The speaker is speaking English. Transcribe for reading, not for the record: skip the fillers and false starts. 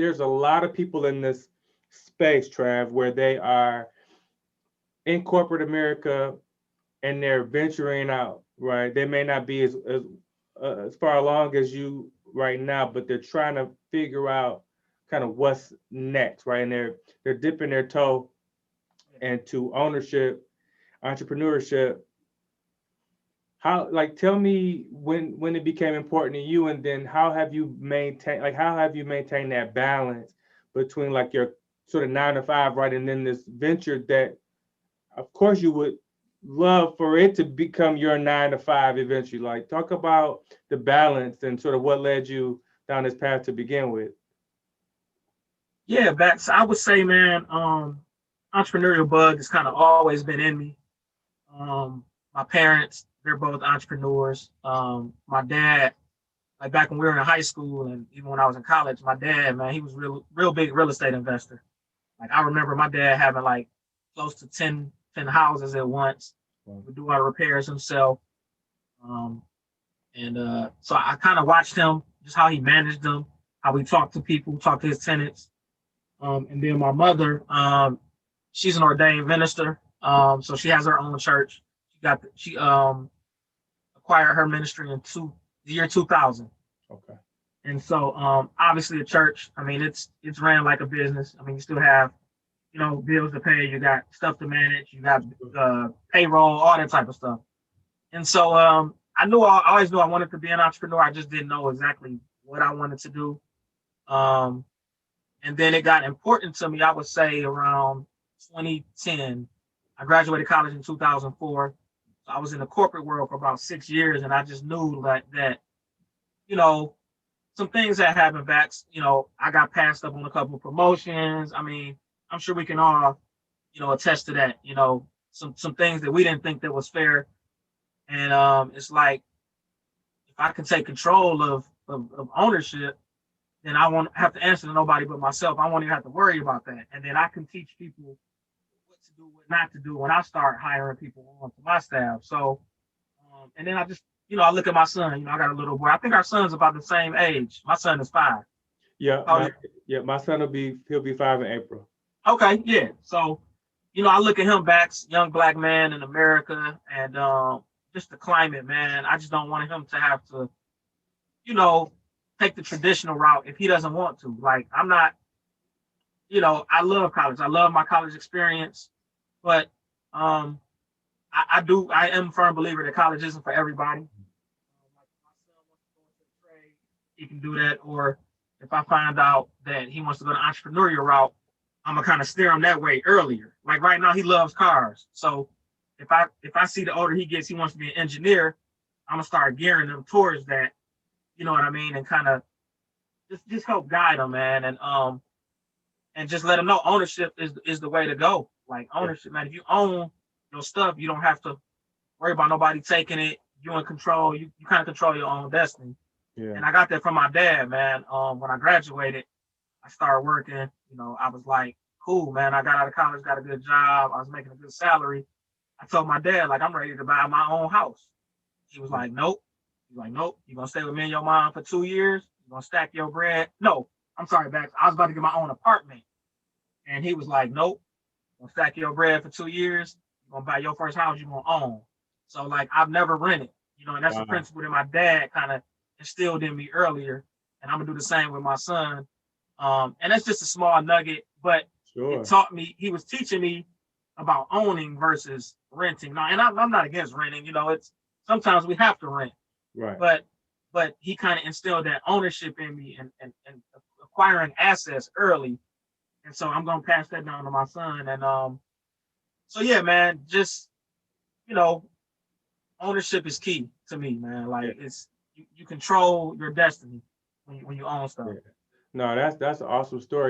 there's a lot of people in this space, Trav, where they are in corporate America and they're venturing out, right? They may not be as far along as you right now, but they're trying to figure out kind of what's next, right? And they're dipping their toe into ownership, entrepreneurship. How, like, tell me when it became important to you, and then how have you maintained that balance between like your sort of 9 to 5, right, and then this venture that of course you would love for it to become your 9 to 5 eventually. Like, talk about the balance and sort of what led you down this path to begin with. Yeah, Bax, I would say, man, entrepreneurial bug has kind of always been in me. My parents, they're both entrepreneurs. My dad, like back when we were in high school and even when I was in college, my dad, man, he was real big real estate investor. Like I remember my dad having like close to 10 houses at once. Wow. Would do our repairs himself. Um, and so I kind of watched him, just how he managed them, how he talked to people, talked to his tenants. And then my mother, she's an ordained minister. So she has her own church. She acquired her ministry in the year 2000. Okay. And so obviously a church, I mean, it's ran like a business. I mean, you still have, bills to pay, you got stuff to manage, you got payroll, all that type of stuff. And so I always knew I wanted to be an entrepreneur. I just didn't know exactly what I wanted to do. Um, and then it got important to me, I would say around 2010. I graduated college in 2004. So I was in the corporate world for about 6 years, and I just knew that you know, some things that happened back, I got passed up on a couple of promotions. I mean, I'm sure we can all, attest to that, some things that we didn't think that was fair. And it's like, if I can take control of ownership, then I won't have to answer to nobody but myself. I won't even have to worry about that. And then I can teach people what to do, what not to do when I start hiring people onto my staff. So, and then I look at my son, I got a little boy. I think our son's about the same age. My son is 5. Yeah, Oh, my son he'll be 5 in April. okay, yeah. So, I look at him back, young black man in America, and just the climate, man. I just don't want him to have to, you know, take the traditional route if he doesn't want to. Like, I'm not, I love college. I love my college experience, but um, I am a firm believer that college isn't for everybody. Like if my son wants to go into the trade, he can do that. Or if I find out that he wants to go the entrepreneurial route, I'm gonna kind of steer him that way earlier. Like right now, he loves cars. So if I see the older he gets, he wants to be an engineer, I'm gonna start gearing him towards that. You know what I mean? And kind of just help guide him, man. And just let him know ownership is the way to go. Like Yeah. ownership, man. If you own your stuff, you don't have to worry about nobody taking it. You in control. You kind of control your own destiny. Yeah. And I got that from my dad, man. When I graduated, I started working. I was like, cool, man. I got out of college, got a good job. I was making a good salary. I told my dad, like, I'm ready to buy my own house. He was like, nope. He's like, nope. You're gonna stay with me and your mom for 2 years. You're gonna stack your bread. No, I'm sorry, Bax. I was about to get my own apartment. And he was like, nope. You're gonna stack your bread for 2 years. You're gonna buy your first house you're gonna own. So like I've never rented, and that's a Wow. principle that my dad kind of instilled in me earlier. And I'm gonna do the same with my son. And that's just a small nugget, but it Sure. taught me, he was teaching me about owning versus renting. Now, and I'm not against renting, it's sometimes we have to rent, Right. but he kind of instilled that ownership in me and acquiring assets early. And so I'm gonna pass that down to my son. And so yeah, man, just you know, ownership is key to me, man. Yeah. Like you control your destiny when you own stuff. Yeah. No, that's an awesome story.